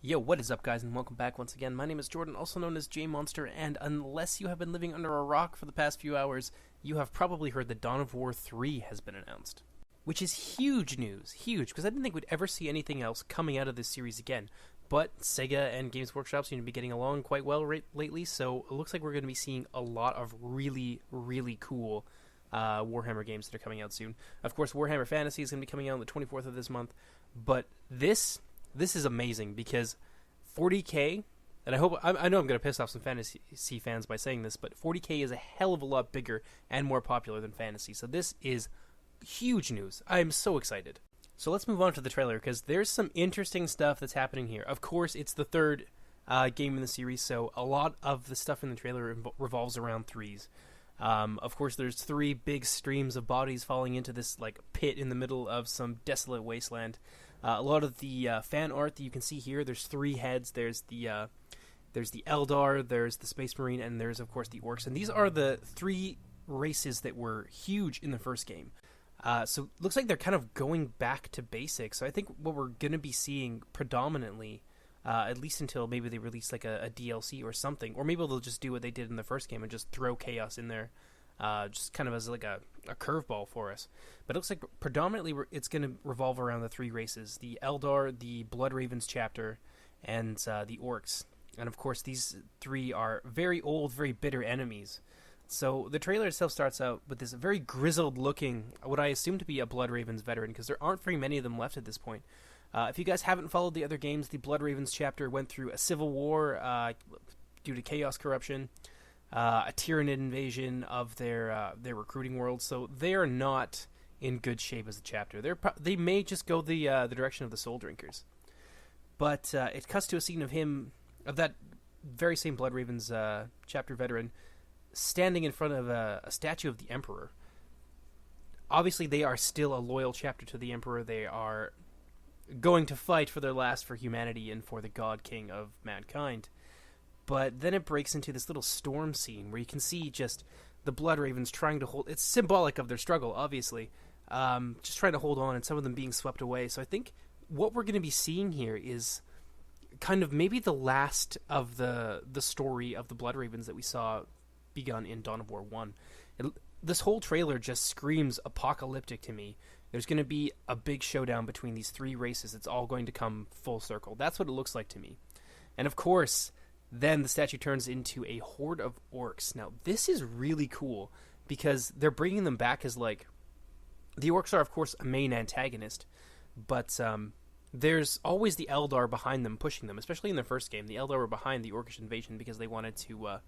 Yo, what is up, guys, and welcome back once again. My name is Jordan, also known as J Monster, and unless you have been living under a rock for the past few hours, you have probably heard that Dawn of War 3 has been announced. Which is huge news, huge, because I didn't think we'd ever see anything else coming out of this series again. But Sega and Games Workshop seem to be getting along quite well lately, so it looks like we're going to be seeing a lot of really, really cool Warhammer games that are coming out soon. Of course, Warhammer Fantasy is going to be coming out on the 24th of this month, but this is amazing because 40K, and I know I'm going to piss off some fantasy fans by saying this, but 40K is a hell of a lot bigger and more popular than fantasy. So this is huge news. I'm so excited. So let's move on to the trailer because there's some interesting stuff that's happening here. Of course, it's the third game in the series, so a lot of the stuff in the trailer revolves around threes. Of course, there's three big streams of bodies falling into this like pit in the middle of some desolate wasteland. A lot of the fan art that you can see here, there's three heads. There's the Eldar, there's the Space Marine, and there's, of course, the Orcs. And these are the three races that were huge in the first game. So it looks like they're kind of going back to basics. So I think what we're going to be seeing predominantly, at least until maybe they release like a DLC or something, or maybe they'll just do what they did in the first game and just throw chaos in there. Just kind of as like a curveball for us. But it looks like predominantly it's going to revolve around the three races, the Eldar, the Blood Ravens chapter, and the Orcs. And of course these three are very old, very bitter enemies. So the trailer itself starts out with this very grizzled looking, what I assume to be a Blood Ravens veteran, because there aren't very many of them left at this point. If you guys haven't followed the other games, the Blood Ravens chapter went through a civil war due to chaos corruption. A Tyranid invasion of their recruiting world, so they are not in good shape as a chapter. They may just go the direction of the Soul Drinkers, but it cuts to a scene of that very same Blood Ravens chapter veteran standing in front of a statue of the Emperor. Obviously, they are still a loyal chapter to the Emperor. They are going to fight for their last for humanity and for the God King of mankind. But then it breaks into this little storm scene where you can see just the Blood Ravens trying to hold... It's symbolic of their struggle, obviously. Just trying to hold on, and some of them being swept away. So I think what we're going to be seeing here is kind of maybe the last of the story of the Blood Ravens that we saw begun in Dawn of War 1. This whole trailer just screams apocalyptic to me. There's going to be a big showdown between these three races. It's all going to come full circle. That's what it looks like to me. And of course... Then the statue turns into a horde of orcs. Now, this is really cool because they're bringing them back as, like... The orcs are, of course, a main antagonist, but there's always the Eldar behind them, pushing them, especially in the first game. The Eldar were behind the Orcish invasion because they wanted to...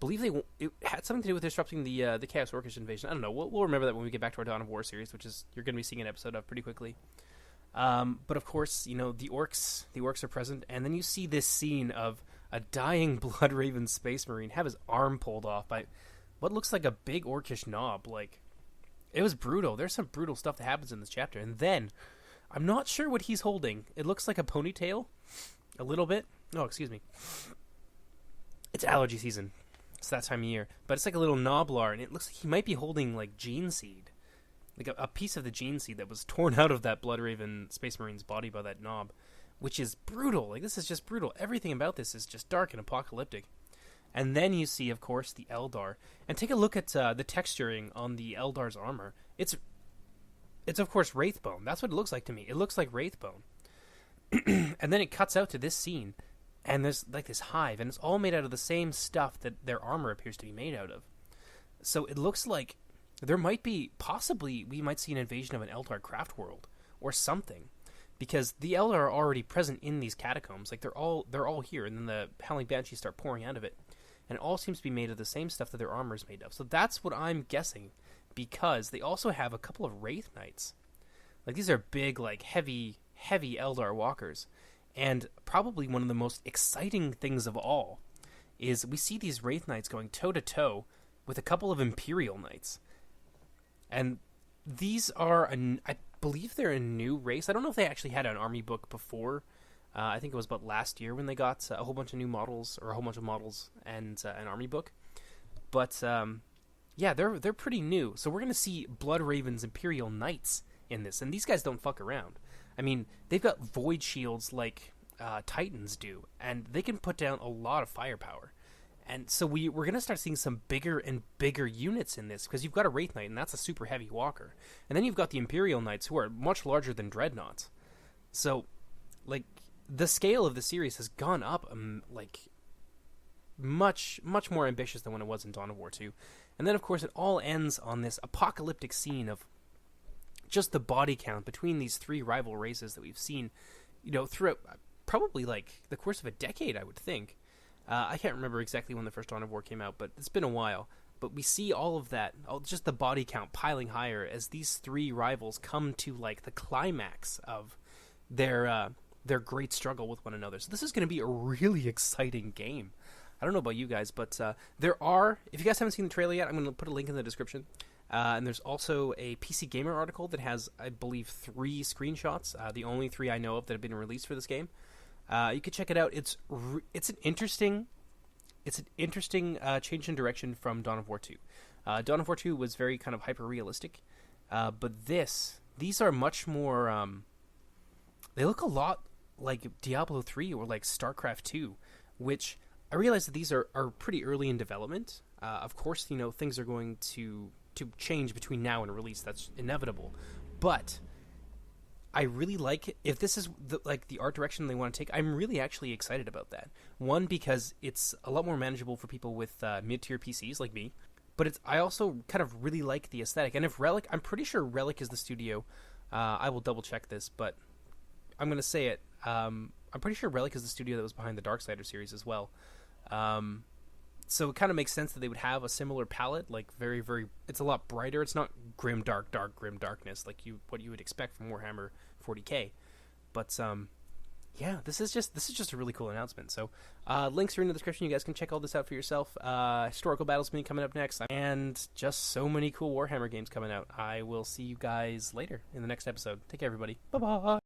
it had something to do with disrupting the Chaos Orcish invasion. I don't know. We'll remember that when we get back to our Dawn of War series, which is you're going to be seeing an episode of pretty quickly. But, of course, the orcs are present, and then you see this scene of a dying Blood Raven Space Marine have his arm pulled off by what looks like a big orcish knob. Like, it was brutal. There's some brutal stuff that happens in this chapter. And then, I'm not sure what he's holding. It looks like a ponytail. A little bit. Oh, excuse me. It's allergy season. It's that time of year. But it's like a little knoblar, and it looks like he might be holding, like, gene seed. Like a piece of the gene seed that was torn out of that Blood Raven Space Marine's body by that knob. Which is brutal. Like, this is just brutal. Everything about this is just dark and apocalyptic. And then you see, of course, the Eldar. And take a look at the texturing on the Eldar's armor. It's of course, Wraithbone. That's what it looks like to me. It looks like Wraithbone. And then it cuts out to this scene. And there's, like, this hive. And it's all made out of the same stuff that their armor appears to be made out of. So it looks like there might be, possibly, we might see an invasion of an Eldar craft world. Or something. Because the Eldar are already present in these catacombs. Like, they're all here, and then the Howling Banshees start pouring out of it. And it all seems to be made of the same stuff that their armor is made of. So that's what I'm guessing, because they also have a couple of Wraith Knights. Like, these are big, like, heavy Eldar walkers. And probably one of the most exciting things of all is we see these Wraith Knights going toe-to-toe with a couple of Imperial Knights. And these are, I believe they're a new race. I don't know if they actually had an army book before. I think it was about last year when they got a whole bunch of new models, or a whole bunch of models and an army book. But yeah, they're pretty new. So we're going to see Blood Raven's Imperial Knights in this, and these guys don't fuck around. I mean, they've got void shields like Titans do, and they can put down a lot of firepower. And so we're going to start seeing some bigger and bigger units in this, because you've got a Wraith Knight, and that's a super heavy walker. And then you've got the Imperial Knights, who are much larger than Dreadnoughts. So, like, the scale of the series has gone up, like, much more ambitious than when it was in Dawn of War 2. And then, of course, it all ends on this apocalyptic scene of just the body count between these three rival races that we've seen, throughout probably, like, the course of a decade, I would think. I can't remember exactly when the first Dawn of War came out, but it's been a while. But we see all of that, just the body count piling higher as these three rivals come to, like, the climax of their great struggle with one another. So this is going to be a really exciting game. I don't know about you guys, but if you guys haven't seen the trailer yet, I'm going to put a link in the description. And there's also a PC Gamer article that has, I believe, 3 screenshots, the only 3 I know of that have been released for this game. You can check it out. It's an interesting change in direction from Dawn of War 2. Dawn of War 2 was very kind of hyper realistic, but these are much more. They look a lot like Diablo 3 or like StarCraft 2, which I realize that these are pretty early in development. Of course, things are going to change between now and release. That's inevitable, but I really like, if this is the art direction they want to take, I'm really actually excited about that. One, because it's a lot more manageable for people with mid-tier PCs like me, but I also kind of really like the aesthetic. And if Relic, I'm pretty sure Relic is the studio. I will double check this, but I'm going to say it. I'm pretty sure Relic is the studio that was behind the Darksiders series as well. So it kind of makes sense that they would have a similar palette, like very, very. It's a lot brighter. It's not grim darkness like what you would expect from Warhammer 40K. But yeah, this is just a really cool announcement. So links are in the description. You guys can check all this out for yourself. Historical Battles being coming up next, and just so many cool Warhammer games coming out. I will see you guys later in the next episode. Take care, everybody. Bye bye.